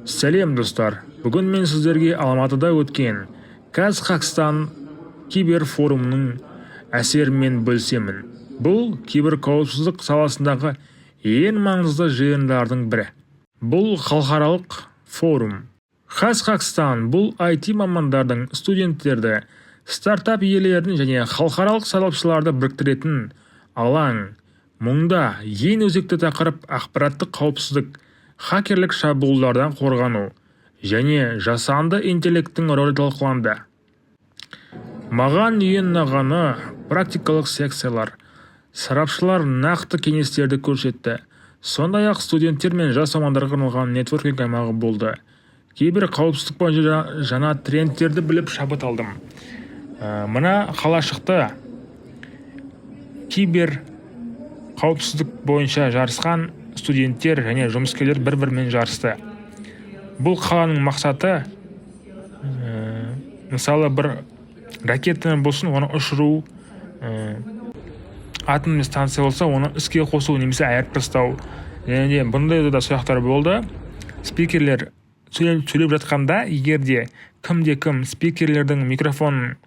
Сәлем достар, бүгін мен сіздерге Алматыда өткен Казахстан киберфорумының әсерімен бөлісемін. Бұл киберқауіпсіздік саласындағы ең маңызды жиындардың бірі. Бұл халықаралық форум. Казахстан бұл IT мамандардың, студенттерді, стартап иелерін және халықаралық сарапшыларды біріктіретін алаң. Мұнда ең өзекті тақырып ақпараттық қауіпсіздік, хакерлік шабуылдардан қорғану және жасанды интеллекттің рөлі талқыланды. Маған ең ұнағаны практикалық секциялар. Сарапшылар нақты кеңестерді көрсетті. Сондай-ақ студенттер мен жас мамандарға арналған нетворкинг аймағы болды. Кейбір қауіпсіздік бойынша жаңа трендтерді біліп шабыт алдым. Мына қалашықта кибер қауіпсіздік бойынша жарысқан студенттер және жұмыскерлер бір-бірімен жарысты. Бұл қаланың мақсаты, мысалы бір ракетаны болсын, оны ұшыру, атом станция болса, оны іске қосу немесе айырып тастау. Және бұндай да сұрақтар болды. Спикерлер сөйлеп жатқанда, егерде кім спикерлердің микрофонын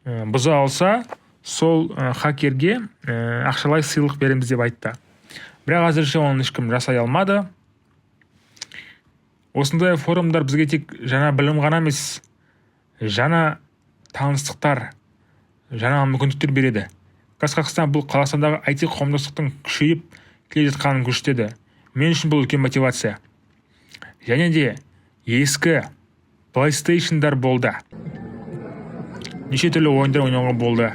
бұза алса, сол хакерге ақшалай сыйлық береміз деп айтты. Бірақ әзірше оны ешкім жасай алмады. Осындай форумдар бізге тек жаңа білім ғана емес, жаңа таныстықтар, жаңа мүмкіндіктер береді. Казахстан бұл Қазақстандағы IT қауымдастықтың күшейіп келе жатқанын көрсетеді. Мен үшін бұл үлкен мотивация. Және де ескі PlayStation'дар болды. Неше түрлі ойындар ойнауға болды.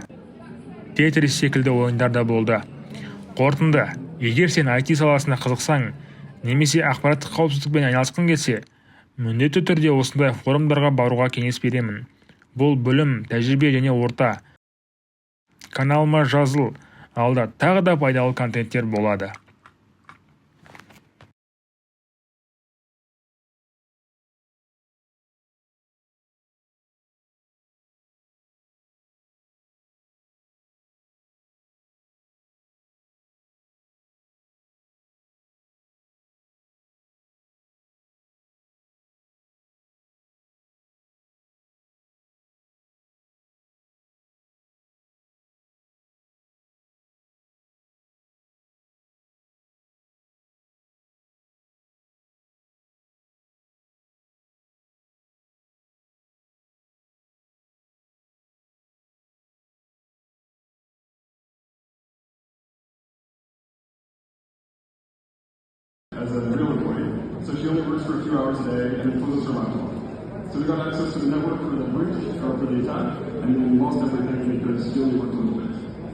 Tetris секілді ойындар да болды. Қорытынды, егер сен IT саласына қызықсаң, немесе ақпараттық қауіпсіздікпен айналысқың келсе, міндетті түрде осындай форумдарға баруға кеңес беремін. Бұл білім, тәжірибе және орта. Каналыма жазыл, алда тағы да пайдалы контенттер болады. As a real employee. So she only works for a few hours a day and it poses her laptop. So we got access to the network for the breach or for the attack, and then we lost everything because she only worked on